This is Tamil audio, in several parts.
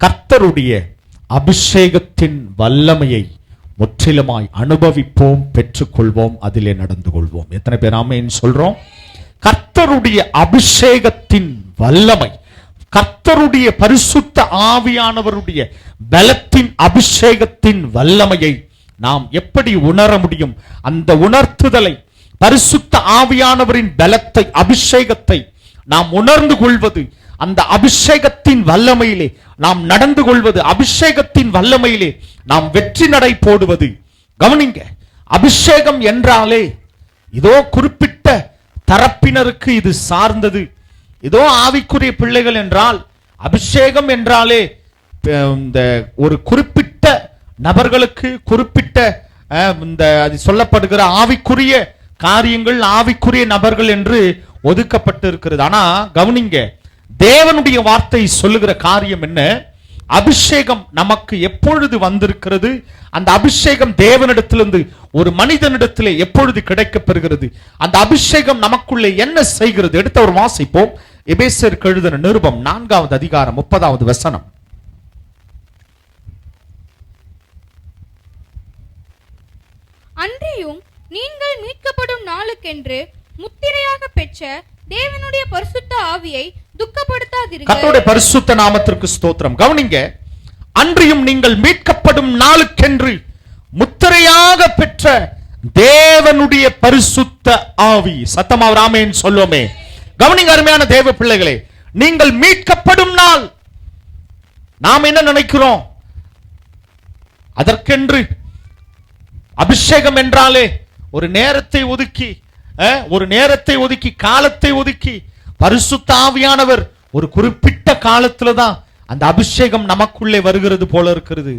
கர்த்தருடைய அபிஷேகத்தின் வல்லமையை முற்றிலுமாய் அனுபவிப்போம், பெற்றுக்கொள்வோம், அதிலே நடந்து கொள்வோம். எத்தனை பேர் ஆமென் சொல்றோம்? கர்த்தருடைய அபிஷேகத்தின் வல்லமை, கர்த்தருடைய பரிசுத்த ஆவியானவருடைய பலத்தின் அபிஷேகத்தின் வல்லமையை நாம் எப்படி உணர முடியும்? அந்த உணர்த்துதலை, பரிசுத்த ஆவியானவரின் பலத்தை, அபிஷேகத்தை நாம் உணர்ந்து கொள்வது, அந்த அபிஷேகத்தின் வல்லமையிலே நாம் நடந்து கொள்வது, அபிஷேகத்தின் வல்லமையிலே நாம் வெற்றி நடை போடுவது. கவனிங்க, அபிஷேகம் என்றாலே இதோ குறிப்பிட்ட தரப்பினருக்கு இது சார்ந்தது. இதோ ஆவிக்குரிய பிள்ளைகள் என்றால், அபிஷேகம் என்றாலே இந்த ஒரு குறிப்பிட்ட நபர்களுக்கு, குறிப்பிட்ட இந்த சொல்லப்படுகிற ஆவிக்குரிய காரியங்கள், ஆவிக்குரிய நபர்கள் என்று ஒதுக்கப்பட்டு இருக்கிறது. ஆனா கவனிங்க, தேவனுடைய வார்த்தை சொல்லுகிற காரியம் என்ன? அபிஷேகம் நமக்கு எப்பொழுது வந்திருக்கிறது? அந்த அபிஷேகம் தேவனிடத்திலிருந்து ஒரு மனிதனிடத்திலே எப்பொழுது கிடைக்கப்பெறுகிறது? அந்த அபிஷேகம் நமக்குள்ளே என்ன செய்கிறது? எடுத்த ஒரு வாசிப்போம். எபேசியருக்கு எழுதின நிருபம் 4வது அதிகாரம் 30வது வசனம். அன்றியும் நீங்கள் மீட்கப்படும் நாளுக்கென்று முத்திரையாக பெற்ற தேவனுடைய பரிசுத்த ஆவியை துக்கப்படுத்தாதீர்கள். கர்த்தருடைய பரிசுத்த நாமத்திற்கு ஸ்தோத்திரம். கவனிங்க, அன்றியும் நீங்கள் மீட்கப்படும் நாளுக்கென்று முத்திரையாக பெற்ற தேவனுடைய பரிசுத்த ஆவி. சத்தமா ஆமென் சொல்லுவோமே. கவனிங்க அருமையான தேவ பிள்ளைகளே, நீங்கள் மீட்கப்படும் நாள். நாம் என்ன நினைக்கிறோம்? அதற்கென்று அபிஷேகம் என்றாலே ஒரு நேரத்தை ஒதுக்கி காலத்தை ஒதுக்கி பரிசுத்த ஆவியானவர் ஒரு குறிப்பிட்ட காலத்துல தான் அந்த அபிஷேகம் நமக்குள்ளே வருகிறது போல இருக்கிறது.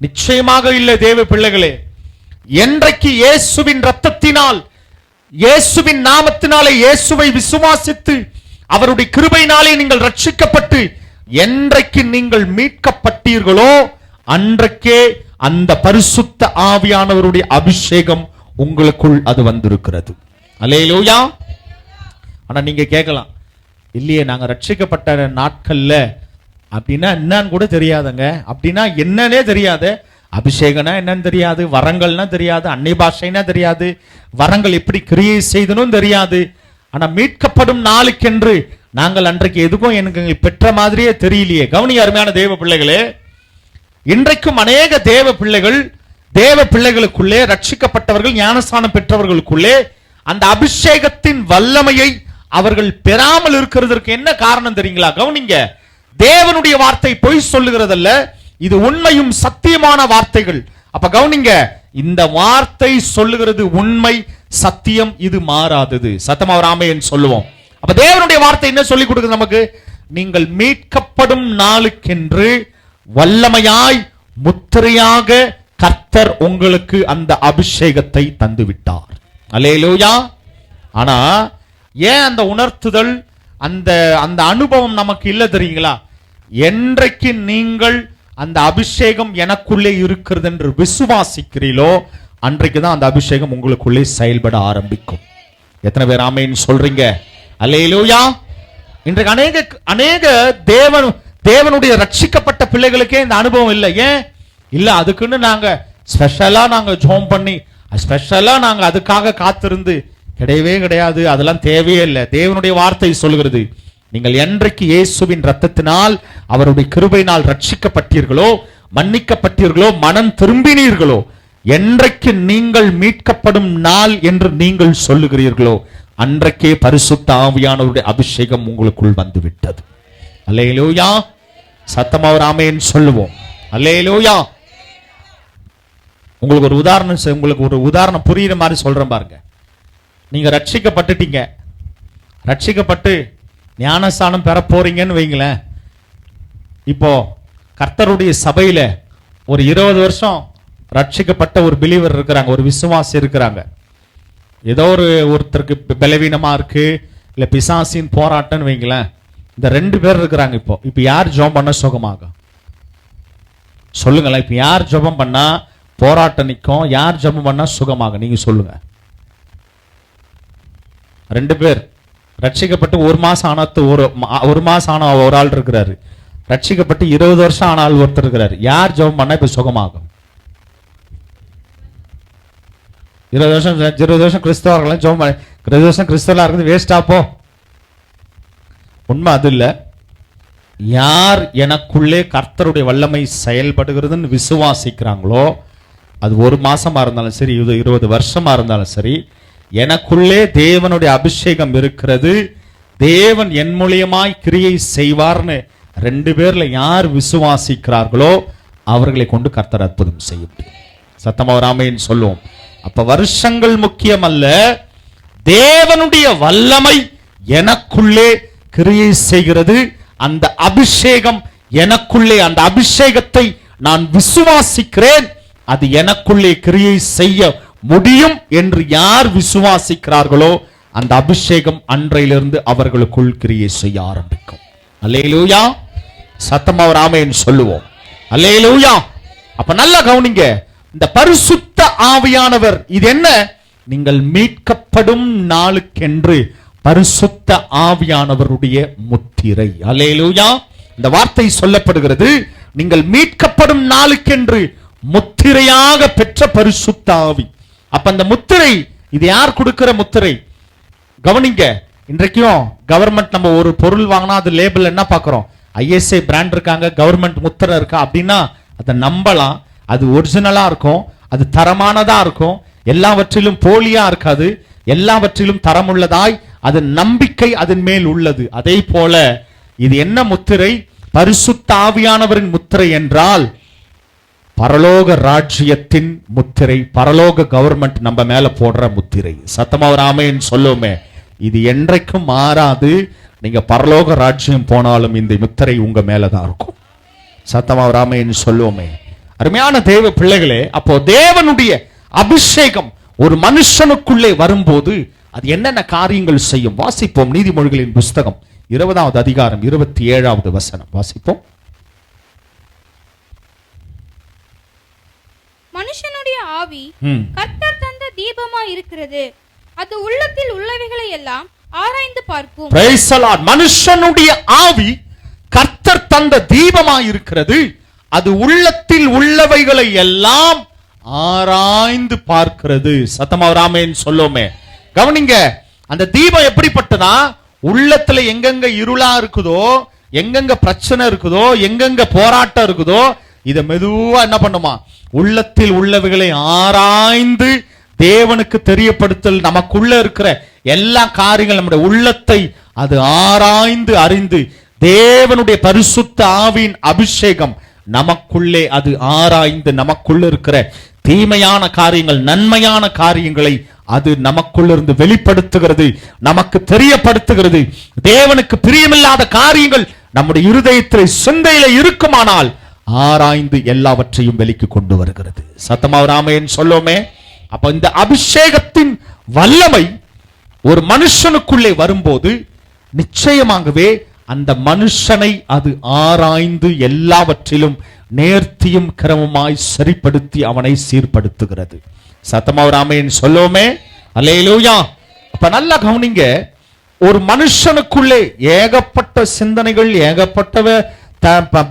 நிச்சயமாக இல்லை தேவ பிள்ளைகளே. என்றைக்கு இயேசுவின் இரத்தத்தினால், இயேசுவின் நாமத்தினாலே இயேசுவை விசுவாசித்து அவருடைய கிருபையினாலே நீங்கள் ரட்சிக்கப்பட்டு என்றைக்கு நீங்கள் மீட்கப்பட்டீர்களோ அன்றைக்கே அந்த பரிசுத்த ஆவியானவருடைய அபிஷேகம் உங்களுக்குள் அது வந்திருக்கிறது. அல்லேலூயா. ஆனா நீங்க கேட்கலாம், இல்லையே நாங்க ரட்சிக்கப்பட்ட நாட்கள்ல அப்படின்னா என்னன்னு கூட தெரியாதுங்க. அப்படின்னா என்னன்னே தெரியாது. அபிஷேகம்னா என்னன்னு தெரியாது, வரங்கள்னா தெரியாது, அன்னை பாஷைனா தெரியாது, வரங்கள் எப்படி கிரியை செய்தனும் தெரியாது. ஆனா மீட்கப்படும் நாளுக்கென்று நாங்கள் அன்றைக்கு எதுக்கும் எனக்கு பெற்ற மாதிரியே தெரியலையே. கவனி அருமையான தேவ பிள்ளைகளே, இன்றைக்கும் அநேக தேவ பிள்ளைகளுக்குள்ளே, ரட்சிக்கப்பட்டவர்கள், ஞானஸ்நானம் பெற்றவர்களுக்குள்ளே அந்த அபிஷேகத்தின் வல்லமையை அவர்கள் பெறாமல் இருக்கிறதற்கு என்ன காரணம் தெரியுங்களா? கவனிங்க, தேவனுடைய வார்த்தை பொய் சொல்லுகிறதல்ல, இது உண்மையும் சத்தியமான வார்த்தைகள். அப்ப கவனிங்க, இந்த வார்த்தை சொல்லுகிறது உண்மை, சத்தியம், இது மாறாதது. சத்தமா ஆமென் சொல்லுவோம். அப்ப தேவனுடைய வார்த்தை என்ன சொல்லி கொடுக்குது நமக்கு? நீங்கள் மீட்கப்படும் நாளுக்கென்று வல்லமையாய் முத்திரையாக கர்த்தர் உங்களுக்கு அந்த அபிஷேகத்தை தந்து விட்டார். அல்லேலூயா. ஆனா ஏன் அந்த உணர்த்துதல், அந்த அந்த அனுபவம் நமக்கு இல்ல தெரியுங்களா? என்றைக்கு நீங்கள் அந்த அபிஷேகம் எனக்குள்ளே இருக்கிறது என்று விசுவாசிக்கிறீர்களோ அன்றைக்கு தான் அந்த அபிஷேகம் உங்களுக்குள்ளே செயல்பட ஆரம்பிக்கும். எத்தனை பேர் ஆமென் சொல்றீங்க? அல்லேலூயா. இன்றைக்கு அநேக தேவனுடைய ரட்சிக்கப்பட்ட பிள்ளைகளுக்கே இந்த அனுபவம் இல்லை. ஏன் இல்ல? அதுக்குன்னு நாங்க ஸ்பெஷலா ஜோம் பண்ணி ஸ்பெஷலா நாங்க அதுக்காக காத்திருந்து கிடையவே கிடையாது. அதெல்லாம் தேவையே இல்லை. தேவனுடைய வார்த்தை சொல்கிறது, நீங்கள் என்றைக்கு இயேசுவின் இரத்தத்தினால் அவருடைய கிருபையினால் ரட்சிக்கப்பட்டீர்களோ, மன்னிக்கப்பட்டீர்களோ, மனம் திரும்பினீர்களோ, என்றைக்கு நீங்கள் மீட்கப்படும் நாள் என்று நீங்கள் சொல்லுகிறீர்களோ அன்றைக்கே பரிசுத்த ஆவியானவருடைய அபிஷேகம் உங்களுக்குள் வந்துவிட்டது. அல்லேலூயா. சத்தமா ஆமென் சொல்லுவோம். அல்லேலூயா. உங்களுக்கு ஒரு உதாரணம் புரியுற மாதிரி சொல்றேன் பாருங்க. நீங்க ரட்சிக்கப்பட்டுட்டீங்க, ரட்சிக்கப்பட்டு ஞானஸ்நானம் பெற போறீங்கன்னு வைங்களேன். இப்போ கர்த்தருடைய சபையில ஒரு 20 வருஷம் ரட்சிக்கப்பட்ட ஒரு பிலீவர் இருக்கிறாங்க, ஒரு விசுவாசி இருக்கிறாங்க. ஏதோ ஒருத்தருக்கு பலவீனமா இருக்கு, இல்ல பிசாசின் போராட்டம்னு வைங்களேன். இந்த 2 பேர் இருக்கிறாங்க. இப்போ யார் ஜெபம் பண்ண சுகமாகும்? சொல்லுங்களேன். இப்ப யார் ஜெபம் பண்ணா போராட்டம் நிற்கும், யார் ஜெபம் பண்ணா சுகமாகும்? நீங்க சொல்லுங்க. 2 பேர் ரட்சிக்கப்பட்டு 1 மாசம் ஆன ஒரு ஆள் இருக்கிறாரு. ரட்சிக்கப்பட்டு 20 வருஷம் ஆன ஆள் ஒருத்தர் இருக்கிறார். யார் ஜெபம் பண்ணா இப்ப சுகமாகும்? 20 வருஷம் கிறிஸ்தவர்கள் ஜெபம் பண்ண, 20 வருஷம் கிறிஸ்தவர்களா இருக்குது வேஸ்டா போ. உண்மை அது இல்ல. யார் எனக்குள்ளே கர்த்தருடைய வல்லமை செயல்படுகிறதுன்னு விசுவாசிக்கிறாங்களோ, அது 1 மாசமா இருந்தாலும் சரி, 20 வருஷமா இருந்தாலும் சரி, எனக்குள்ளே தேவனுடைய அபிஷேகம் இருக்கிறது, தேவன் என் மூலியமாய் கிரியை செய்வார்னு 2 பேர்ல யார் விசுவாசிக்கிறார்களோ அவர்களை கொண்டு கர்த்தர் அற்புதம் செய்ய முடியும். சத்தமா ஒரு ஆமென் சொல்லுவோம். அப்ப வருஷங்கள் முக்கியம் அல்ல, தேவனுடைய வல்லமை எனக்குள்ளே கிரியை செய்கிறது. அந்த அபிஷேகம் எனக்குள்ளே, அந்த அபிஷேகத்தை நான் விசுவாசிக்கிறேன், அது எனக்குள்ளே கிரியை செய்ய முடியும் என்று யார் விசுவாசிக்கிறார்களோ அந்த அபிஷேகம் அன்றையிலிருந்து அவர்களுக்குள் கிரியை செய்ய ஆரம்பிக்கும். அல்லேலூயா. சத்தமா ஒரு ஆமென் சொல்லுவோம். அல்லேலூயா. அப்ப நல்லா கவனிங்க, இந்த பரிசுத்த ஆவியானவர் இது என்ன? நீங்கள் மீட்கப்படும் நாளுக்கென்று பரிசுத்த ஆவியானவருடைய முத்திரை. அல்லேலூயா. இந்த வார்த்தை சொல்லப்படுகிறது, நீங்கள் மீட்கப்படும் நாளுக்கென்று முத்திரையாக பெற்ற பரிசுத்த ஆவி. அப்ப அந்த முத்திரை, இது யார் கொடுக்கிற முத்திரை? கவனிங்க, இன்றைக்கும் கவர்மெண்ட் நம்ம ஒரு பொருள் வாங்கினா அது லேபிள் என்ன பார்க்கிறோம்? ஐஎஸ்ஐ பிராண்ட் இருக்காங்க, கவர்மெண்ட் முத்திரை இருக்கா அப்படின்னா அதை நம்பலாம். அது ஒரிஜினலா இருக்கும், அது தரமானதா இருக்கும், எல்லாவற்றிலும் போலியா இருக்காது, எல்லாவற்றிலும் தரமுள்ளதாய் அது நம்பிக்கை அதன் மேல் உள்ளது. அதே போல இது என்ன முத்திரை? பரிசுத்த ஆவியானவரின் முத்திரை என்றால் பரலோக ராஜ்யத்தின் முத்திரை, பரலோக கவர்மெண்ட் நம்ம மேல போடுற முத்திரை. சத்தமா ஒரு ஆமென் சொல்லுமே. இது என்றைக்கும் மாறாது. நீங்க பரலோக ராஜ்யம் போனாலும் இந்த முத்திரை உங்க மேலதான் இருக்கும். சத்தமா ஒரு ஆமென் சொல்லுவோமே. அருமையான தேவ பிள்ளைகளே, அப்போ தேவனுடைய அபிஷேகம் ஒரு மனுஷனுக்குள்ளே வரும்போது அது என்னென்ன காரியங்கள் செய்யும்? வாசிப்போம். நீதிமொழிகளின் புஸ்தகம் 20வது அதிகாரம் 27வது வசனம் வாசிப்போம். மனுஷனுடைய ஆவி கர்த்தர் தந்த தீபமா இருக்கிறது, அது உள்ளத்தில் உள்ளவைகளை எல்லாம் ஆராய்ந்து பார்க்கும். Praise the Lord. மனுஷனுடைய ஆவி கர்த்தர் தந்த தீபமா இருக்கிறது, அது உள்ளத்தில் உள்ளவைகளை எல்லாம் ஆராய்ந்து பார்க்கிறது. சத்தமா ஒரு ஆமென் சொல்லுமே. கவனிங்க, அந்த தீபம் எப்படிப்பட்டதா? உள்ளத்துல எங்கெங்க இருளா இருக்குதோ, எங்கெங்க பிரச்சனை இருக்குதோ, எங்கெங்க போராட்டம் இருக்குதோ, இத மெதுவா என்ன பண்ணுமா? உள்ளத்தில் உள்ளவைகளை ஆராய்ந்து தேவனுக்கு தெரியப்படுத்தல். நமக்குள்ள இருக்கிற எல்லா காரியங்கள், நம்முடைய உள்ளத்தை அது ஆராய்ந்து அறிந்து தேவனுடைய பரிசுத்த ஆவியின் அபிஷேகம் நமக்குள்ளே அது ஆராய்ந்து நமக்குள்ள இருக்கிற தீமையான காரியங்கள், நன்மையான காரியங்களை அது நமக்குள்ளிருந்து வெளிப்படுத்துகிறது, நமக்கு தெரியப்படுத்துகிறது. தேவனுக்கு பிரியமில்லாத காரியங்கள் நம்முடைய இருதயத்தில் சிந்தையில இருக்குமானால் ஆராய்ந்து எல்லாவற்றையும் வெளிக்கு கொண்டு வருகிறது. சத்தமா ஒரு ஆமென் சொல்லுமே. அப்ப இந்த அபிஷேகத்தின் வல்லமை ஒரு மனுஷனுக்குள்ளே வரும்போது நிச்சயமாகவே அந்த மனுஷனை அது ஆராய்ந்து எல்லாவற்றிலும் நேர்த்தியும் கிரமமாய் சரிப்படுத்தி அவனை சீர்படுத்துகிறது. சத்தமா ஒரு ஆமென் சொல்லுமே. அல்லேலூயா. அப்ப நல்லா கவனிங்க, ஒரு மனுஷனுக்குள்ளே ஏகப்பட்ட சிந்தனைகள், ஏகப்பட்ட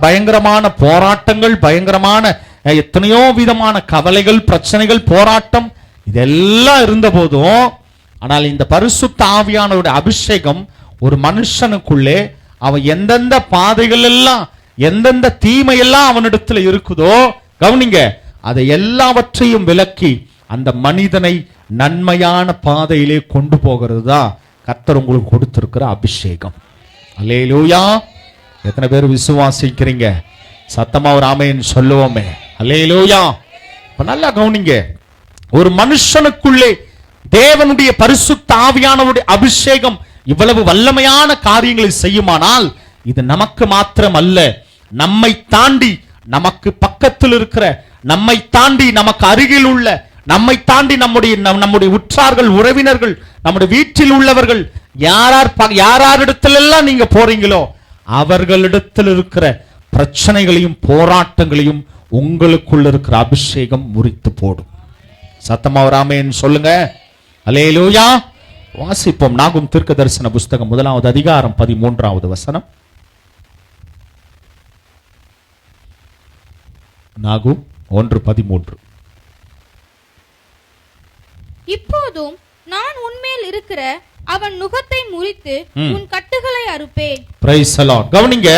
பயங்கரமான போராட்டங்கள், பயங்கரமான எத்தனையோ விதமான கவலைகள், பிரச்சனைகள், போராட்டம் இதெல்லாம் இருந்த போதும், ஆனால் இந்த பரிசுத்த ஆவியானவருடைய அபிஷேகம் ஒரு மனுஷனுக்குள்ளே அவன் எந்தெந்த பாதைகள் எல்லாம், எந்தெந்த தீமையெல்லாம் அவனிடத்துல இருக்குதோ, கவனிங்க, அதை எல்லாவற்றையும் விலக்கி அந்த மனிதனை நன்மையான பாதையிலே கொண்டு போகிறது தான் கர்த்தர் உங்களுக்கு கொடுத்திருக்கிற அபிஷேகம். அல்லேலூயா. எத்தனை பேர் விசுவாசிக்கிறீங்க? சத்தமா ஒரு ஆமென் சொல்லுவோமே. அல்லேலூயா. இப்ப நல்லா கவனிங்க, ஒரு மனுஷனுக்குள்ளே தேவனுடைய பரிசுத்த ஆவியானவருடைய அபிஷேகம் இவ்வளவு வல்லமையான காரியங்களை செய்யுமானால் இது நமக்கு மாத்திரம் அல்ல, நம்மை தாண்டி நமக்கு பக்கத்தில் இருக்கிற, நம்மை தாண்டி நமக்கு அருகில் உள்ள, நம்மை தாண்டி நம்முடைய உற்றார்கள், உறவினர்கள், நம்முடைய வீட்டில் உள்ளவர்கள், யாரிடத்திலெல்லாம் நீங்க போறீங்களோ அவர்களிடத்தில் இருக்கிற பிரச்சனைகளையும் போராட்டங்களையும் உங்களுக்குள்ள இருக்கிற அபிஷேகம் முறித்து போடும். சத்தமா ஒரு ஆமென் சொல்லுங்க. அல்லேலூயா. வாசிப்போம். நாகும் தீர்க்க தரிசன புஸ்தகம் 1வது அதிகாரம் 13வது வசனம். நாகும் 1:13. இப்போதும் நான் உன்மேல் இருக்கிற அவன் நுகத்தை முறித்து உன் கட்டுகளை அறுப்பேன். Praise the Lord. கவனிங்க,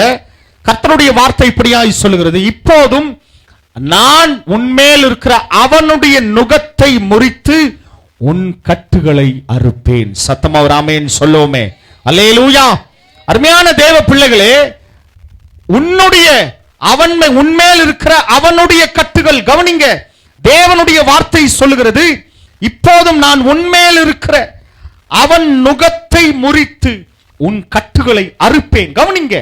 கர்த்தருடைய வார்த்தை இப்படியாய் சொல்லுகிறது, இப்போதும் நான் உன்மேல் இருக்கிற அவனுடைய நுகத்தை முறித்து உன் கட்டுகளை அறுப்பேன். சத்தமா ஒரு ஆமென் சொல்லுவோமே. அல்லேலூயா. அருமையான தேவ பிள்ளைகளே, உன்மேல் இருக்கிற அவனுடைய கட்டுகள், கவனிங்க, தேவனுடைய வார்த்தை சொல்லுகிறது, இப்போதும் நான் உன்மேல் இருக்கிற அவன் நுகத்தை முறித்து உன் கட்டுகளை அறுப்பேன். கவனிங்க,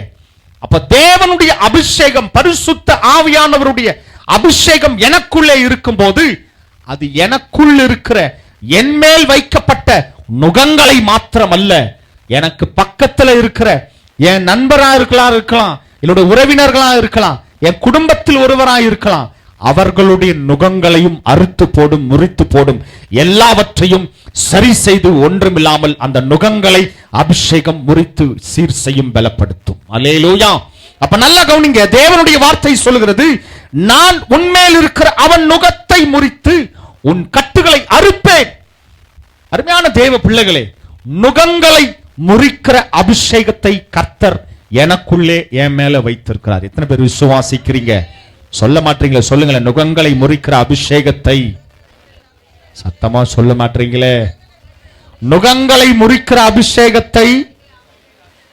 அப்ப தேவனுடைய அபிஷேகம், பரிசுத்த ஆவியானவருடைய அபிஷேகம் எனக்குள்ளே இருக்கும்போது அது எனக்குள் இருக்கிற என்மேல் வைக்கப்பட்ட நுகங்களை மாத்திரமல்ல, எனக்கு பக்கத்துல இருக்கிற என் நண்பரா இருக்கலாம், என்னுடைய உறவினர்களா இருக்கலாம், என் குடும்பத்தில் ஒருவரா இருக்கலாம், அவர்களுடைய நுகங்களையும் அறுத்து போடும், முறித்து போடும், எல்லாவற்றையும் சரி செய்து ஒன்றுமில்லாமல் அந்த நுகங்களை அபிஷேகம் முறித்து சீர் செய்யும், பலப்படுத்தும். அல்லேலூயா. அப்ப நல்லா கவனிங்க, தேவனுடைய வார்த்தை சொல்லுகிறது, நான் உன்மேல் இருக்கிற அவன் நுகத்தை முறித்து உன் கட்டுகளை அறுப்பேன். அருமையான தேவ பிள்ளைகளே, நுகங்களை முறிக்கிற அபிஷேகத்தை கர்த்தர் எனக்குள்ளே என் மேல வைத்திருக்கிறார். எத்தனை பேர் விசுவாசிக்கிறீங்க? சொல்ல மாட்டீங்களே, சொல்லுங்களேன். நுகங்களை முறிக்கிற அபிஷேகத்தை சத்தமா சொல்ல மாட்டீங்களே. நுகங்களை முறிக்கிற அபிஷேகத்தை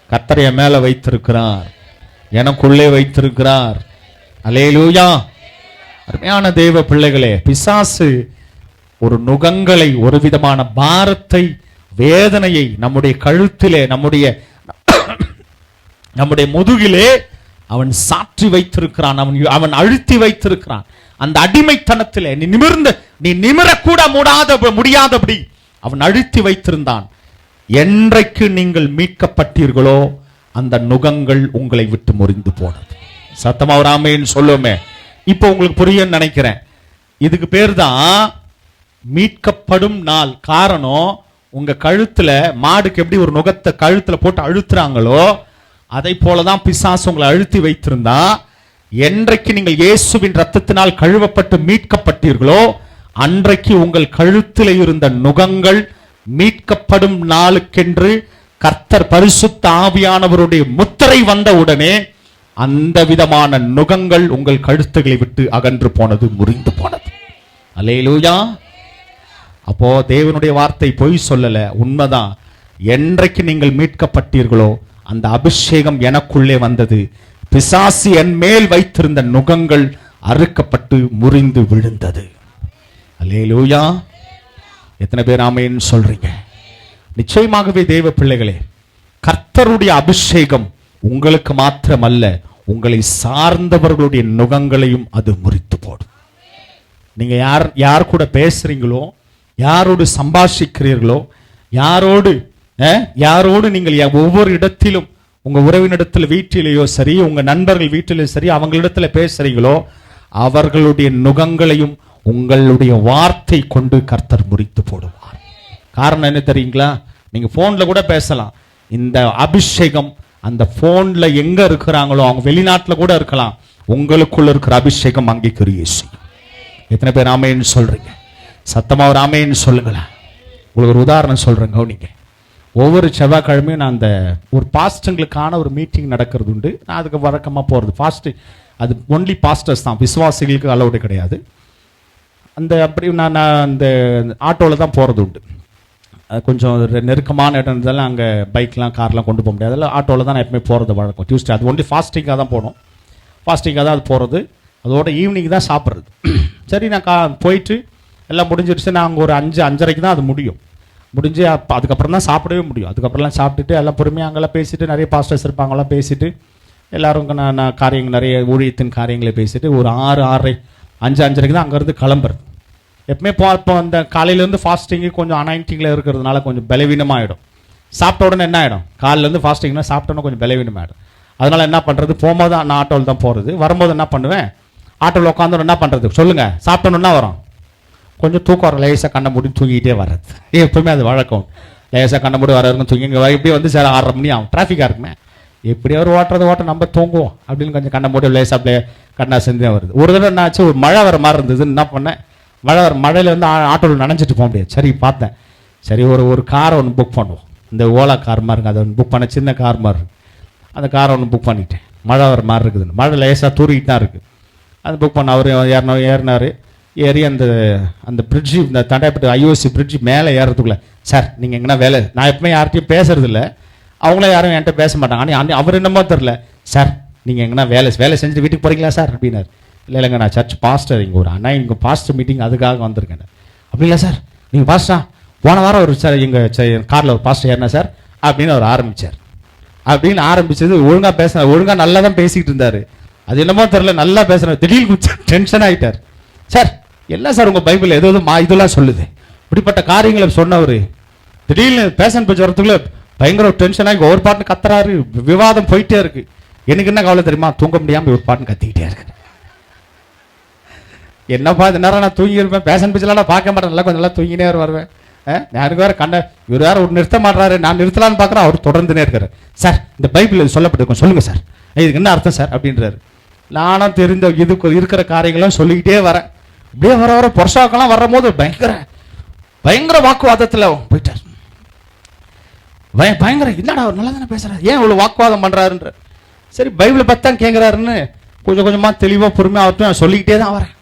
கர்த்தர் என் மேல வைத்திருக்கிறார், எனக்குள்ளே வைத்திருக்கிறார். அல்லேலூயா. அருமையான தேவ பிள்ளைகளே, பிசாசு ஒரு நுகங்களை, ஒரு விதமான பாரத்தை, வேதனையை நம்முடைய கழுத்திலே, நம்முடைய முதுகிலே அவன் சாற்றி வைத்திருக்கிறான், அவன் அழுத்தி வைத்திருக்கிறான். அந்த அடிமைத்தனத்திலே நீ நிமிரக்கூட முடியாதபடி அவன் அழுத்தி வைத்திருந்தான். என்றைக்கு நீங்கள் மீட்கப்பட்டீர்களோ அந்த நுகங்கள் உங்களை விட்டு முறிந்து போனது. சத்தமா ஒரு ஆமென் சொல்லுமே. இப்போ உங்களுக்கு புரியும் நினைக்கிறேன். இதுக்கு பேர் தான் மீட்கப்படும் நாள். காரணம், உங்க கழுத்துல மாடுக்கு எப்படி ஒரு நுகத்தை கழுத்துல போட்டு அழுத்துறாங்களோ அதை போலதான் பிசாசு உங்களை அழுத்தி வைத்திருந்தா, என்றைக்கு நீங்கள் இயேசுவின் ரத்தத்தினால் கழுவப்பட்டு மீட்கப்பட்டீர்களோ அன்றைக்கு உங்கள் கழுத்தில் இருந்த நுகங்கள் மீட்கப்படும் நாளுக்கென்று கர்த்தர் பரிசுத்த ஆவியானவருடைய முத்திரை வந்த உடனே அந்த விதமான நுகங்கள் உங்கள் கழுத்துகளை விட்டு அகன்று போனது, முறிந்து போனது. அல்லேலூயா. அப்போ தேவனுடைய வார்த்தை பொய் சொல்லல, உண்மைதான். என்றைக்கு நீங்கள் மீட்கப்பட்டீர்களோ அந்த அபிஷேகம் எனக்குள்ளே வந்தது. பிசாசு என் மேல் வைத்திருந்த நுகங்கள் அறுக்கப்பட்டு முறிந்து விழுந்தது. அல்லேலூயா. எத்தனை பேர் ஆமென் சொல்றீங்க? நிச்சயமாகவே தேவ பிள்ளைகளே, கர்த்தருடைய அபிஷேகம் உங்களுக்கு மாத்திரமல்ல, உங்களை சார்ந்தவர்களுடைய நுகங்களையும் அது முறித்து போடும். நீங்க யார் கூட பேசுறீங்களோ, யாரோடு சம்பாஷிக்கிறீர்களோ, யாரோடு நீங்கள் ஒவ்வொரு இடத்திலும், உங்க உறவினிடத்தில் வீட்டிலேயோ சரி, உங்க நண்பர்கள் வீட்டிலேயோ சரி, அவங்களிடத்துல பேசுறீங்களோ அவர்களுடைய நுகங்களையும் உங்களுடைய வார்த்தை கொண்டு கர்த்தர் முறித்து போடுவார். காரணம் என்ன தெரியுங்களா? நீங்க போன்ல கூட பேசலாம். இந்த அபிஷேகம் அந்த போன்ல எங்க இருக்கிறாங்களோ, அவங்க வெளிநாட்டுல கூட இருக்கலாம், உங்களுக்குள்ள இருக்கிற அபிஷேகம் அங்கே கிரியை செய்யும். எத்தனை பேர் ஆமென் சொல்றீங்க? சத்தமா ஒரு ஆமென் சொல்லுங்களேன். உங்களுக்கு ஒரு உதாரணம் சொல்றேன், கவனிங்க. ஒவ்வொரு செவ்வாய்க்கிழமையும் நான் அந்த ஒரு பாஸ்டங்களுக்கான ஒரு மீட்டிங் நடக்கிறது உண்டு. நான் அதுக்கு வழக்கமாக போகிறது. ஃபாஸ்ட்டு அது ஒன்லி பாஸ்டர்ஸ் தான், விசுவாசிகளுக்கு அலௌடு கிடையாது. அப்படி நான் அந்த ஆட்டோவில் தான் போகிறது உண்டு. கொஞ்சம் நெருக்கமான இடம் இருந்தாலும் அங்கே பைக்லாம் கார்லாம் கொண்டு போக முடியாது. அதில் ஆட்டோவில் தான் நான் எப்பவுமே போகிறது வழக்கம். டியூஸ்டே அது ஒன்லி ஃபாஸ்டிங்காக தான் போகணும். ஃபாஸ்டிங்காக தான் அது போகிறது. அதோட ஈவினிங் தான் சாப்பிட்றது. சரி, நான் போயிட்டு எல்லாம் முடிஞ்சிடுச்சு. நான் அங்கே ஒரு 5-5:30 தான் அது முடியும். முடிஞ்சு அதுக்கப்புறம் தான் சாப்பிடவே முடியும். அதுக்கப்புறம்லாம் சாப்பிட்டுட்டு எல்லாம் பொறுமையாக அங்கெல்லாம் பேசிட்டு, நிறைய பாஸ்டர்ஸ் இருப்பாங்கலாம் பேசிட்டு, எல்லாரும் நான் காரியங்கள், நிறைய ஊழியத்தின் காரியங்களை பேசிட்டு ஒரு 6-6:30 5-5:30 தான் அங்கேருந்து கிளம்புறது. எப்பவுமே இப்போ அந்த காலையிலேருந்து ஃபாஸ்டிங்கு கொஞ்சம் அனாயிண்டிங்கில் இருக்கிறதுனால கொஞ்சம் பலவீனமாகிடும். சாப்பிட்ட உடனே என்ன ஆகிடும்? காலையிலேருந்து ஃபாஸ்டிங்னா சாப்பிட்டோன்னா கொஞ்சம் பலவீனமாகிடும். அதனால் என்ன பண்ணுறது, போகும்போது நான் ஆட்டோவில் தான் போகிறது. வரும்போது என்ன பண்ணுவேன், ஆட்டோவில் உட்காந்து என்ன பண்ணுறது சொல்லுங்கள், சாப்பிட்டோன்னா வரும், கொஞ்சம் தூக்கம் வரும், லேசாக கண்ணை மூடி தூங்கிட்டே வர்றது. எப்பவுமே அது வழக்கம். லேசாக கண்ணை மூடி வர இருக்கும், தூங்கி இங்கே எப்படி வந்து சார் 6:30 மணி ஆகும், டிராஃபிக்காக இருக்குமே. எப்படியோ ஒரு ஓட்ட நம்ம தூங்குவோம் அப்படின்னு கொஞ்சம் கண்ணை மூடி லேசாக கண்ணா செஞ்சே வருது. ஒரு தடவை என்ன ஆச்சு, ஒரு மழை வர மாதிரி இருந்ததுன்னு என்ன பண்ணேன், மழையில் வந்து ஆட்டோவில் நனைஞ்சிட்டு போக முடியாது. சரி பார்த்தேன், சரி ஒரு காரை ஒன்று புக் பண்ணுவோம், இந்த ஓலா கார் மாதிரி இருக்குது, அதை ஒன்று புக் பண்ண, சின்ன கார் மாதிரி இருக்குது. அந்த காரை ஒன்று புக் பண்ணிட்டேன். மழை வர மாதிரி இருக்குதுன்னு, மழை லேசாக தூரிக்கிட்டு தான் இருக்குது. அது புக் பண்ண அவர் ஏறினார். ஏறி அந்த பிரிட்ஜு, இந்த தண்டைப்பட்டு IOC பிரிட்ஜு மேலே ஏறதுக்குள்ளே, சார் நீங்கள் எங்கன்னா வேலை, நான் எப்பவுமே யார்கிட்டையும் பேசுறதில்ல, அவங்களே யாரும் என்கிட்ட பேச மாட்டாங்க. ஆனால் அவர் என்னமோ தெரில, சார் நீங்கள் எங்கன்னா வேலை செஞ்சுட்டு வீட்டுக்கு போகிறீங்களா சார் அப்படின்னாரு. இல்லைங்க நான் சர்ச் பாஸ்டர், இங்கே ஒரு அண்ணா இங்கே பாஸ்டர் மீட்டிங் அதுக்காக வந்திருக்கேன். அப்படிங்களா சார், நீங்கள் பாஸ்டா, போன வாரம் ஒரு சார் எங்கள் காரில் ஒரு பாஸ்டர் ஏறினா சார் அப்படின்னு அவர் ஆரம்பித்தார். அப்படின்னு ஆரம்பிச்சது ஒழுங்காக பேசினார், ஒழுங்காக நல்லா தான் பேசிக்கிட்டு இருந்தார். அது என்னமோ தெரில, நல்லா பேசுகிறார். திடீர்னு டென்ஷன் ஆகிட்டார். சார் என்ன சார் உங்கள் பைபிள் ஏதோ இதெல்லாம் சொல்லுது, இப்படிப்பட்ட காரியங்களை சொன்னவர் திடீர்னு பேஷன் பேச்சு வரத்துக்குள்ள பயங்கர டென்ஷன் ஆகி ஒரு பாட்டு கத்துறாரு. விவாதம் போயிட்டே இருக்கு. எனக்கு என்ன கவலை தெரியுமா, தூங்க முடியாமல் ஒரு பாட்டு கத்திக்கிட்டே இருக்கு. என்னப்பா இந்த நேரம் நான் தூங்கி இருப்பேன், பேஷன் பேச்செல்லாம் நான் பார்க்க மாட்டேன், நல்லா கொஞ்சம் நல்லா தூங்கினே வருவேன். எனக்கு வேற இவர் வேற ஒரு நிறுத்த மாட்டாரு, நான் நிறுத்தலான்னு பார்க்குறேன், அவர் தொடர்ந்துனே இருக்காரு. சார் இந்த பைபிள் சொல்லப்பட்டிருக்கோம் சொல்லுங்க சார், இதுக்கு என்ன அர்த்தம் சார் அப்படின்றாரு. நானும் தெரிந்த இதுக்கு இருக்கிற காரியங்களும் சொல்லிக்கிட்டே வரேன். இப்படியே வர பொருஷாக்கெல்லாம் வரும் போது பயங்கர வாக்குவாதத்தில் போயிட்டார். பயங்கர என்னடா அவர் நல்லா தானே பேசுறாரு, ஏன் இவ்வளவு வாக்குவாதம் பண்றாருன்ற. சரி பைபிளை பத்தி தான் கேட்கிறாருன்னு கொஞ்சம் கொஞ்சமா தெளிவா பொறுமையா அவர்கிட்ட நான் சொல்லிக்கிட்டே தான் வரேன்.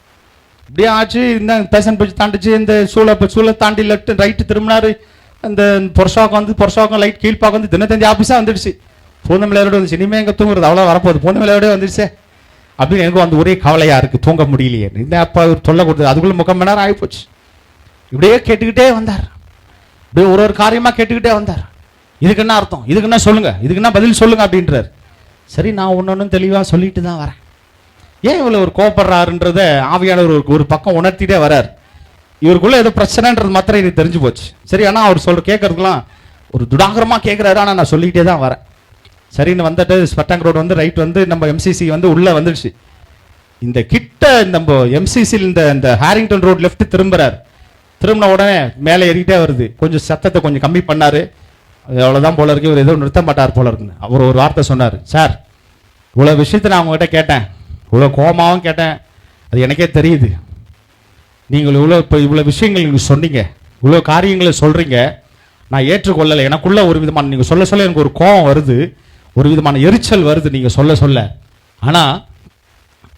இப்படியே ஆச்சு. இந்த பேஷன் பேச்சு தாண்டிச்சு, இந்த சூளை தாண்டி லெஃப்ட் ரைட்டு திரும்பினாரு. அந்த பொருஷாக்கம் லைட் கீழ்பாக்கம் வந்து தினத்தஞ்சு ஆஃபீஸாக வந்துடுச்சு. பூந்தமலையோட வந்துச்சு. இனிமே எங்கே தூங்குறது, அவ்வளோ வரப்போகுது, பூந்தமலையோட வந்துடுச்சே அப்படின்னு எனக்கு வந்து ஒரே கவலையா இருக்கு, தூங்க முடியலையே. இந்த அப்பா தொல்லை கொடுத்தது, அதுக்குள்ள 3/4 மணி நேரம் ஆகிப்போச்சு. இப்படியே கேட்டுக்கிட்டே வந்தார். இப்படியே ஒரு காரியமா கேட்டுக்கிட்டே வந்தார். இதுக்கு என்ன அர்த்தம், இதுக்கு என்ன சொல்லுங்க, இதுக்கு என்ன பதில் சொல்லுங்க அப்படின்றார். சரி நான் ஒன்னொன்னு தெளிவா சொல்லிட்டு தான் வரேன். ஏன் இவ்வளவு ஒரு கோபப்படுறாருன்றத ஆவியானவர் ஒரு பக்கம் உணர்த்திட்டே வர்றார். இவருக்குள்ள ஏதோ பிரச்சனைன்றது மாத்திரம் எனக்கு தெரிஞ்சு போச்சு. சரி ஆனா அவர் கேட்கறதுலாம் ஒரு துடாகரமா கேட்கிறாரு. ஆனா நான் சொல்லிக்கிட்டே தான் வரேன். சரின்னு வந்துட்டு ஸ்பட்டாங் ரோடு வந்து ரைட் வந்து நம்ம MCC வந்து உள்ள வந்துடுச்சு. இந்த கிட்ட நம்ம MCC இந்த ஹாரிங்டன் ரோடு லெஃப்ட் திரும்புறாரு. திரும்பின உடனே மேலே ஏறிக்கிட்டே வருது. கொஞ்சம் சத்தத்தை கொஞ்சம் கம்மி பண்ணாரு. அவ்வளவுதான் போல இருக்கு, இவர் ஏதோ நிறுத்த மாட்டார் போல இருக்குன்னு அவர் ஒரு வார்த்தை சொன்னார். சார் இவ்வளவு விஷயத்தை நான் உங்ககிட்ட கேட்டேன், இவ்வளவு கோபமாகவும் கேட்டேன், அது எனக்கே தெரியுது. நீங்கள் இவ்வளவு விஷயங்கள் நீங்க சொன்னீங்க, இவ்வளவு காரியங்களை சொல்றீங்க, நான் ஏற்றுக்கொள்ளலை. எனக்குள்ள ஒரு விதமான நீங்க சொல்ல எனக்கு ஒரு கோபம் வருது, ஒரு விதமான எரிச்சல் வருது நீங்க சொல்ல. ஆனா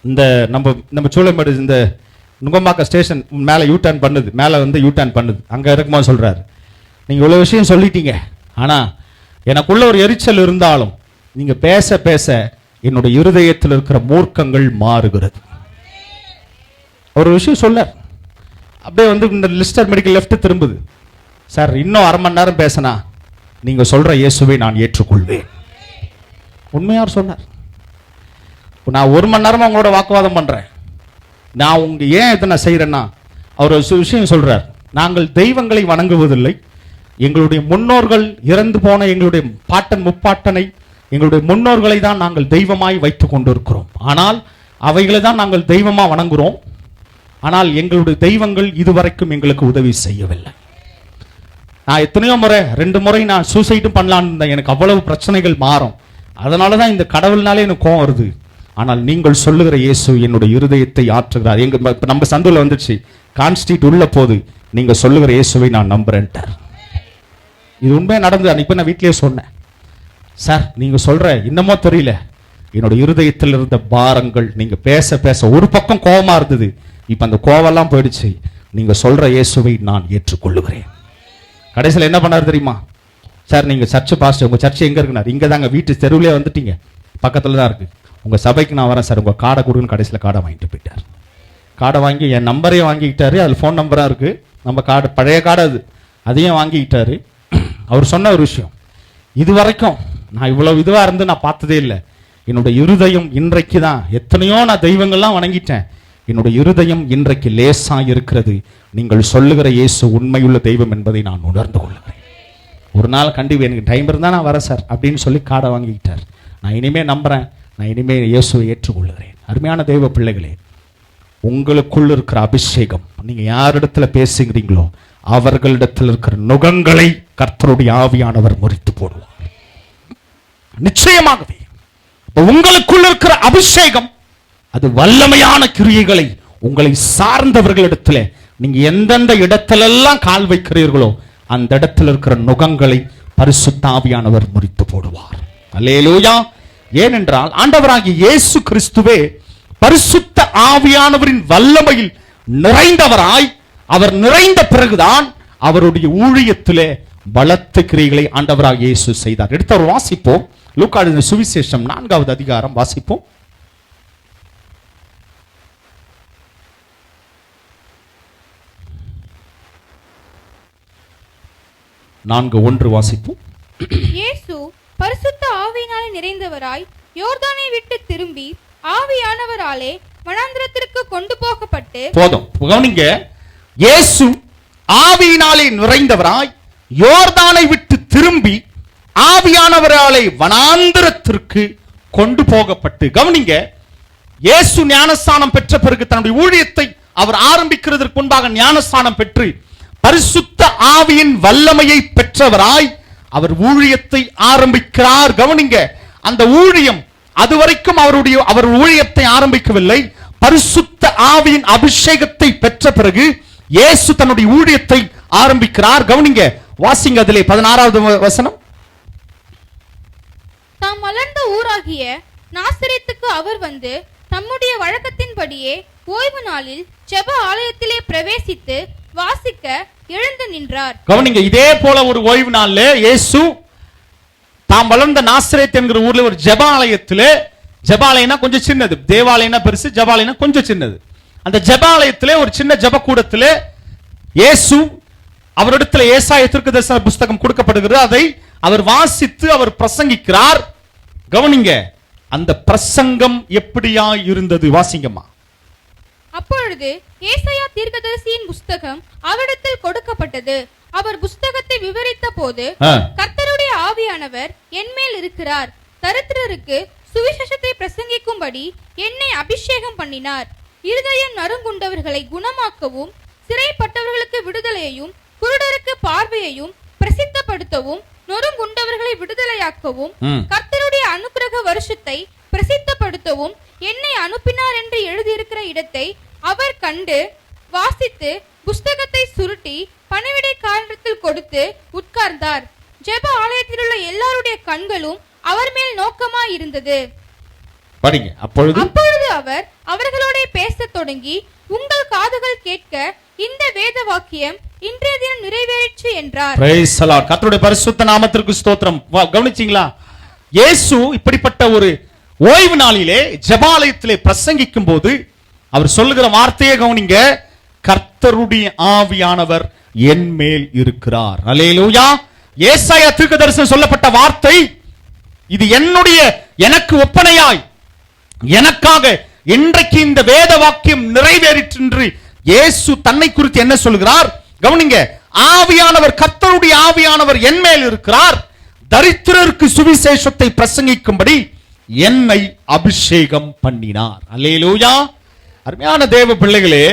இந்த நம்ம சூளமேடு இந்த நுங்கம்பாக்கம் ஸ்டேஷன் மேலே யூ-டர்ன் பண்ணுது, மேலே வந்து யூ-டர்ன் பண்ணுது, அங்க இருக்கும்போது சொல்றாரு, நீங்க இவ்வளவு விஷயம் சொல்லிட்டீங்க, ஆனா எனக்குள்ள ஒரு எரிச்சல் இருந்தாலும் நீங்க பேச பேச என்னுடைய இருதயத்தில் இருக்கிற மூர்க்கங்கள் மாறுகிறது. ஒரு விஷயம் சொல்ல அப்படியே வந்து இந்த லிஸ்டர் மெடிக்கல் லெஃப்ட் திரும்புது. சார் இன்னும் 1/2 மணி நேரம் பேசினா நீங்க சொல்ற இயேசுவை நான் ஏற்றுக்கொள்வேன். உண்மையார் சொன்னார். நான் 1 மணி நேரமா உங்களோட வாக்குவாதம் பண்றேன். நான் ஏன் இதை நான் செய்யறேன்னா அவர் ஒரு விஷயம் சொல்றார். நாங்கள் தெய்வங்களை வணங்குவதில்லை, எங்களுடைய முன்னோர்கள் இறந்து போன எங்களுடைய பாட்டன் முப்பாட்டனை எங்களுடைய முன்னோர்களை தான் நாங்கள் தெய்வமாய் வைத்துக் கொண்டிருக்கிறோம். ஆனால் அவைகளை தான் நாங்கள் தெய்வமா வணங்குறோம். ஆனால் எங்களுடைய தெய்வங்கள் இதுவரைக்கும் எங்களுக்கு உதவி செய்யவில்லை. நான் எத்தனையோ முறை 2 முறை நான் சூசைடும் பண்ணலான்னு இருந்தேன். எனக்கு அவ்வளவு பிரச்சனைகள் மாறும். அதனாலதான் இந்த கடவுள்னாலே எனக்கு கோவம் வருது. ஆனால் நீங்கள் சொல்லுகிற இயேசு என்னுடைய இருதயத்தை ஆற்றுகிறார். நம்ம சந்துல வந்துச்சு கான்ஸ்டிட் உள்ள போது நீங்க சொல்லுகிற இயேசுவை நான் நம்புறேன்ட்டார். இது உண்மையா நடந்து இப்ப நான் வீட்லயே சொன்னேன். சார் நீங்க சொல்ற இன்னமோ தெரியல, என்னோட இருதயத்தில் இருந்த பாரங்கள் நீங்க பேச பேச ஒரு பக்கம் கோபமா இருந்தது, இப்ப அந்த கோவெல்லாம் போயிடுச்சு. நீங்க சொல்ற இயேசுவை நான் ஏற்றுக்கொள்ளுகிறேன். கடைசியில் என்ன பண்ணாரு தெரியுமா? சார் நீங்க சர்ச் பாஸ்டர், உங்க சர்ச் எங்க இருக்குனாரு? இங்க தாங்க, வீட்டு தெருவிலே வந்துட்டீங்க, பக்கத்துல தான் இருக்கு, உங்க சபைக்கு நான் வரேன் சார், உங்க கார்டை கொடுன்னு கடைசியில் கார்டை வாங்கிட்டு போயிட்டார். கார்டை வாங்கி என் நம்பரையும் வாங்கிக்கிட்டாரு, அதில் ஃபோன் நம்பரா இருக்கு, நம்ம கார்டு பழைய கார்டு அது, அதையும் வாங்கிக்கிட்டாரு. அவர் சொன்ன ஒரு விஷயம், இது வரைக்கும் நான் இவ்வளவு இதுவா இருந்து நான் பார்த்ததே இல்லை. என்னுடைய இருதயம் இன்றைக்கு தான், எத்தனையோ நான் தெய்வங்கள்லாம் வணங்கிட்டேன், என்னுடைய இருதயம் இன்றைக்கு லேசா இருக்கிறது. நீங்கள் சொல்லுகிற இயேசு உண்மையுள்ள தெய்வம் என்பதை நான் உணர்ந்து கொள்ளுகிறேன். ஒரு நாள் கண்டிப்பாக எனக்கு டைம் இருந்தால் நான் வரேன் சார் அப்படின்னு சொல்லி கார்டை வாங்கிக்கிட்டார். நான் இனிமே நம்புறேன், நான் இனிமே இயேசுவை ஏற்றுக்கொள்ளுகிறேன். அருமையான தெய்வ பிள்ளைகளே, உங்களுக்குள் இருக்கிற அபிஷேகம், நீங்க யாரிடத்துல பேசுகிறீங்களோ அவர்களிடத்தில் இருக்கிற நுகங்களை கர்த்தருடைய ஆவியானவர் முறித்து போடுவார். நிச்சயமாகவே உங்களுக்குள் இருக்கிற அபிஷேகம் அது வல்லமையான கிரியைகளை உங்களை சார்ந்தவர்களிடத்தில் நீங்க எந்தெந்த இடத்திலெல்லாம் கால் வைக்கிறீர்களோ அந்த இடத்துல இருக்கிற நுகங்களை பரிசுத்த ஆவியானவர் முறித்து போடுவார். அல்லேலூயா. ஏனென்றால் ஆண்டவராகிய இயேசு கிறிஸ்துவே பரிசுத்த ஆவியானவரின் வல்லமையில் நிறைந்தவராய், அவர் நிறைந்த பிறகுதான் அவருடைய ஊழியத்திலே பலத்த கிரியைகளை ஆண்டவராகிய இயேசு செய்தார். எடுத்தவர் வாசிப்போம். லூக்கா எழுதின சுவிசேஷம் 4வது அதிகாரம் வாசிப்போம். 4:1 வாசிப்போம். இயேசு பரிசுத்த ஆவியினாலே நிறைந்தவராய் யோர்தானை விட்டு திரும்பி ஆவியானவராலே வனாந்திரத்திற்கு கொண்டு போகப்பட்டு. போதும் கவனிங்க. இயேசு ஆவியினாலே நிறைந்தவராய் யோர்தானை விட்டு திரும்பி ஆவியானவராலே வனாந்திரத்திற்கு கொண்டு போகப்பட்டு. கவனிங்க, இயேசு ஞானஸ்நானம் பெற்ற பிறகு தன்னுடைய ஊழியத்தை அவர் ஆரம்பிக்கிறதற்கு முன்பாக ஞானஸ்நானம் பெற்று பரிசுத்த ஆவியின் வல்லமையை பெற்றவராய் அவர் ஊழியத்தை ஆரம்பிக்கிறார். கவனிங்க, அந்த ஊழியம் அதுவரைக்கும் அவர் ஊழியத்தை ஆரம்பிக்கவில்லை. பரிசுத்த ஆவியின் அபிஷேகத்தை பெற்ற பிறகு இயேசு தன்னுடைய ஊழியத்தை ஆரம்பிக்கிறார். கவனிங்க, வாசிங்க அதிலே 16வது வசனம். தாம் வளர்ந்த ஊராகிய நாசரேத்துக்கு அவர் வந்து தம்முடைய வழக்கத்தின்படியே ஓய்வு நாளில் ஜெப ஆலயத்திலே பிரவேசித்து வாசிக்க எழுந்து நின்றார். கவனிங்க, இதே போல ஒரு ஓய்வு நாள்ல இயேசு தாம் வளர்ந்த நாசரேத் என்கிற ஊர்ல ஒரு ஜெபாலயத்திலே, ஜெபாலயம்னா கொஞ்சம் சின்னது, தேவாலயம்னா பெருசு, ஜெபாலயம்னா கொஞ்சம் சின்னது. அந்த ஜெபாலயத்திலே ஒரு சின்ன ஜெபக்கூடத்திலே இயேசு அவரிடத்துல ஏசாயா தீர்க்கதரிசன புத்தகம் கொடுக்கப்படுகிறது. அதை அவர் வாசித்து அவர் பிரசங்கிக்கிறார். கவனிங்க, அந்த பிரசங்கம் எப்படியா இருந்தது? வாசிங்கம்மா. அப்பொழுது ஏசாயா தீர்க்கதரிசியின் புத்தகம் அவரிடத்தில் கொடுக்கப்பட்டது. அவர் புத்தகத்தை விவரித்த போது, கர்த்தருடைய ஆவியானவர் என்மேல் இருக்கிறார், தரித்திரருக்கு சுவிசேஷத்தை பிரசங்கிக்கும்படி என்னை அபிஷேகம் பண்ணினார், இருதயம் நறுங்குண்டவர்களை குணமாக்கவும், சிறைப்பட்டவர்களுக்கு விடுதலையையும், குருடருக்கு பார்வையையும் பிரசித்தப்படுத்தவும், நொறுங்குண்டவர்களை விடுதலையாக்கவும், கர்த்தருடைய அனுக்கிரக வருஷத்தை பிரசித்தப்படுத்தவும் என்னை அனுப்பினார் என்று எழுதியிருக்கிற இடத்தை அவர் கண்டு வாசித்து புஸ்தகத்தை சுருட்டி பணிவிடைக்காரத்தில் கொடுத்து உட்கார்ந்தார். ஜெப ஆலயத்தில் உள்ள எல்லாருடைய கண்களும் அவர் மேல் நோக்கமாய் இருந்தது. அப்பொழுது அவர் அவர்களோட பேசத் தொடங்கி, உங்கள் காதுகள் கேட்க இந்த வேத வாக்கியம் இன்றைய தினம் நிறைவேறிற்று என்றார். Praise the Lord. கர்த்தருடைய பரிசுத்த நாமத்திற்கு ஸ்தோத்திரம். கவனிச்சீங்களா? இயேசு இப்படிப்பட்ட ஒரு ஓய்வு நாளிலே ஜெபாலயத்திலே பிரசங்கிக்கும் போது அவர் சொல்லுகிற வார்த்தையை கவனிங்க, கர்த்தருடைய ஆவியானவர் என் மேல் இருக்கிறார். அல்லேலூயா. ஏசாயா தீர்க்கதரிசனம் சொல்லப்பட்ட வார்த்தை இது எனக்கு ஒப்பனையாய் எனக்காக இன்றைக்கு இந்த வேத வாக்கியம் நிறைவேறிற்று என்று இயேசு தன்னை குறித்து என்ன சொல்கிறார்? கவனிங்க, ஆவியானவர், கர்த்தருடைய ஆவியானவர் என் மேல் இருக்கிறார், தரித்திரருக்கு சுவிசேஷத்தை பிரசங்கிக்கும்படி என்னை அபிஷேகம் பண்ணினார். அல்லேலூயா. அருமையான தேவ பிள்ளைகளே,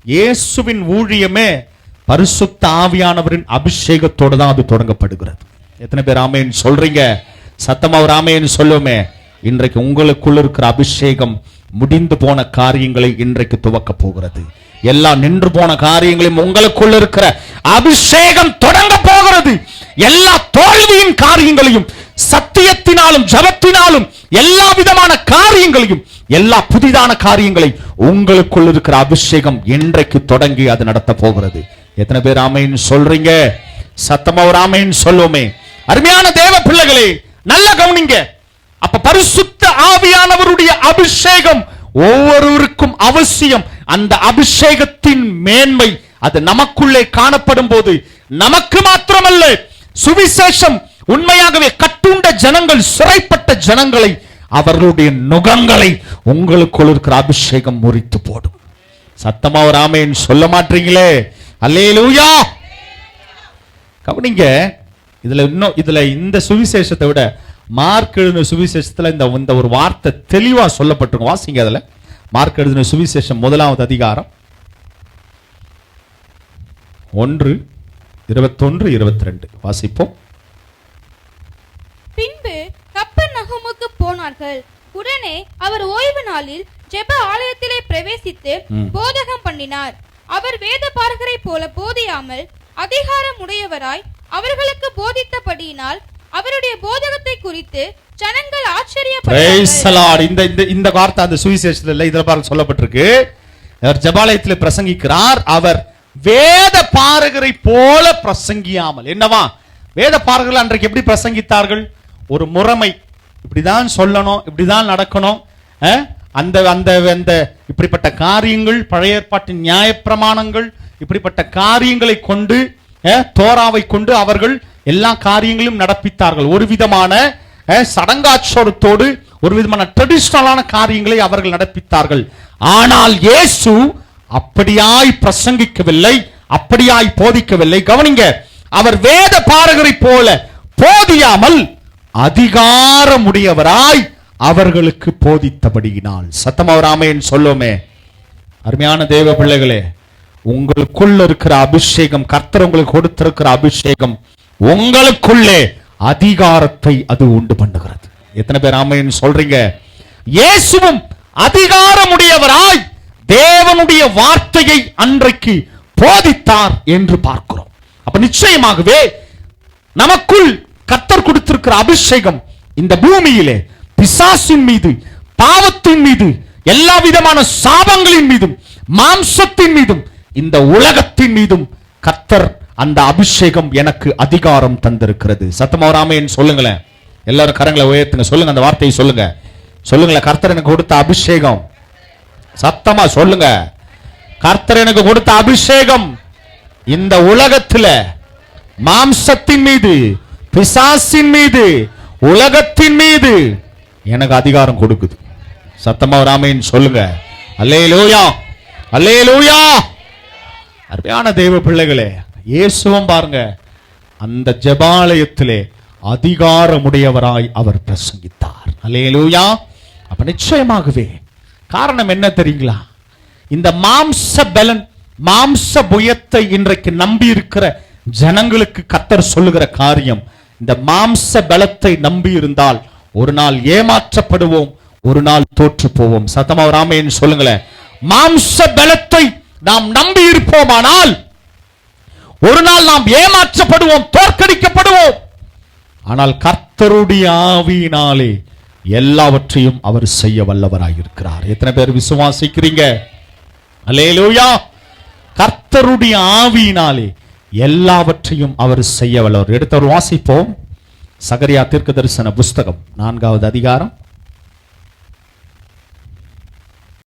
இயேசுவின் ஊழியமே பரிசுத்த ஆவியானவரின் அபிஷேகத்தோடு தான் அது தொடங்கப்படுகிறது. எத்தனை பேர் ஆமென் சொல்றீங்க? சத்தமா ஒரு ஆமென் சொல்லுமே. இன்றைக்கு உங்களுக்குள்ள இருக்கிற அபிஷேகம் முடிந்து போன காரியங்களை இன்றைக்கு துவக்க போகிறது. எல்லா நின்று போன காரியங்களையும் உங்களுக்குள்ள இருக்கிற அபிஷேகம் தொடங்க போகிறது. எல்லா தோல்வியின் காரியங்களையும் சத்தியத்தினாலும் ஜபத்தினாலும் எல்லா விதமான காரியங்களையும், எல்லா புதிதான காரியங்களை உங்களுக்குள் இருக்கிற அபிஷேகம் இன்றைக்கு தொடங்கி அது நடத்த போகிறது. எத்தனை பேர் ஆமென் சொல்றீங்க? சத்தமா ஒரு ஆமென் சொல்லுமே. அருமையான தேவ பிள்ளைகளே, நல்ல கவனிங்க. அப்ப பரிசுத்த ஆவியானவருடைய அபிஷேகம் ஒவ்வொருவருக்கும் அவசியம். அந்த அபிஷேகத்தின் மேன்மை அது நமக்குள்ளே காணப்படும் போது நமக்கு மாத்திரமல்ல, சுவிசேஷம் உண்மையாகவே கட்டுண்ட ஜனங்கள், சிறைப்பட்ட ஜனங்களை, அவர்களுடைய நுகங்களை உங்களுக்குள் இருக்கிற அபிஷேகம் முறித்து போடும். சத்தமா ஒரு ஆமென் சொல்ல மாட்டீங்களே? அல்லேலூயா. கவனிங்க, இதுல இந்த சுவிசேஷத்தை விட மார்க் எழுதின சுவிசேஷத்துல இந்த ஒரு வார்த்தை தெளிவா சொல்லப்பட்டிருக்கும். வாசிங்க. அதுல மார்க் எழுதின சுவிசேஷம் 1வது அதிகாரம் 1:21-22 வாசிப்போம். பின்பு கப்பர் போனார்கள். உடனே அவர் ஓய்வு நாளில் ஜெப ஆலயத்திலே பிரவேசித்து போதகம் பண்ணினார். அவர் வேத பாரகரை போல போதியாமல் அதிகாரம் உடையவராய் அவர்களுக்கு போதித்தபடியினால் அவருடைய போதகத்தை குறித்து ஜனங்கள் ஆச்சரியப்பட்டார்கள். இந்த வார்த்தை அந்த சுவிசேஷத்துல இல்ல, இதுல பாருங்க சொல்லப்பட்டிருக்கு. அவர் ஜெபாலயத்தில் பிரசங்கிக்கிறார். அவர் வேத பாரகரை போல பிரசங்கியாமல். என்னவா வேத பாரகர்கள் அன்றைக்கு எப்படி பிரசங்கித்தார்கள்? ஒரு முறைமை, இப்படிதான் சொல்லணும், இப்படிதான் நடக்கணும். அந்த அந்த அந்த இப்படிப்பட்ட காரியங்கள், பழைய ஏற்பாட்டின் நியாயப்பிரமாணங்கள், இப்படிப்பட்ட காரியங்களை கொண்டு, தோராவை கொண்டு அவர்கள் எல்லா காரியங்களும் நடப்பித்தார்கள். ஒரு விதமான சடங்காச்சோரத்தோடு, ஒரு விதமான ட்ரெடிஷனலான காரியங்களை அவர்கள் நடப்பித்தார்கள். ஆனால் இயேசு அப்படியாய் பிரசங்கிக்கவில்லை, அப்படியாய் போதிக்கவில்லை. கவனிங்க, அவர் வேத பாரகரை போல போதியாமல் அதிகாரமுடையவராய் அவர்களுக்கு போதித்தபடியினால். சத்தம் அவர் ஆமென் சொல்லுமே. அருமையான தேவ பிள்ளைகளே, உங்களுக்குள்ள இருக்கிற அபிஷேகம், கர்த்தர் உங்களுக்கு கொடுத்திருக்கிற அபிஷேகம் உங்களுக்குள்ளே அதிகாரத்தை அது உண்டு பண்ணுகிறது. எத்தனை பேர் ஆமென் சொல்றீங்க? இயேசுவும் அதிகாரமுடையவராய் தேவனுடைய வார்த்தையை அன்றைக்கு போதித்தார் என்று பார்க்கிறோம். அப்ப நிச்சயமாகவே நமக்குள் கர்த்தர் கொடுத்திருக்கிற அபிஷேகம் இந்த பூமியிலே பிசாசின் மீது, பாவத்தின் மீது, எல்லா விதமான சாபங்களின் மீதும், மாம்சத்தின் மீதும், இந்த உலகத்தின் மீதும் கர்த்தர் அந்த அபிஷேகம் எனக்கு அதிகாரம் தந்திருக்கிறது. சத்தமா ஆமென் சொல்லுங்களேன். எல்லாரும் கரங்களை உயர்த்துங்க, சொல்லுங்க, அந்த வார்த்தையை சொல்லுங்க. சொல்லுங்களேன், கர்த்தர் எனக்கு கொடுத்த அபிஷேகம். சத்தமா சொல்லுங்க, கர்த்தர் எனக்கு கொடுத்த அபிஷேகம் இந்த உலகத்துல மாம்சத்தின் மீது, பிசாசின் மீது, உலகத்தின் மீது எனக்கு அதிகாரம் கொடுக்குது. சத்தமா ஆமென் சொல்லுங்க. அல்லேலூயா, அல்லேலூயா. அருமையான தேவ பிள்ளைகளே, இயேசுவும் பாருங்க அந்த ஜெபாலயத்திலே அதிகாரமுடையவராய் அவர் பிரசங்கித்தார். அல்லேலூயா. அப்ப நிச்சயமாகவே காரணம் என்ன தெரியுங்களா? இந்த மாம்ச பலன், மாம்ச புயத்தை இன்றைக்கு நம்பி இருக்கிற ஜனங்களுக்கு கர்த்தர் சொல்லுகிற காரியம், இந்த மாம்ச பலத்தை நம்பி இருந்தால் ஒரு நாள் ஏமாற்றப்படுவோம், ஒரு நாள் தோற்று போவோம். சத்தமா ஆமென் சொல்லுங்களேன். மாம்ச பலத்தை நாம் நம்பி இருப்போமானால் ஒரு நாள் நாம் ஏமாற்றப்படுவோம், தோற்கடிக்கப்படுவோம். ஆனால் கர்த்தருடைய ஆவியினாலே எல்லாவற்றையும் அவர் செய்ய வல்லவராயிருக்கிறார். எத்தனை பேர் விசுவாசிக்கிறீங்க? அல்லேலூயா. கர்த்தருடைய ஆவியினாலே எல்லாவற்றையும் அவர் செய்ய வல்லவர். எடுத்தவர் வாசிப்போம். சகரியா தீர்க்கதரிசன புஸ்தகம் 4வது அதிகாரம்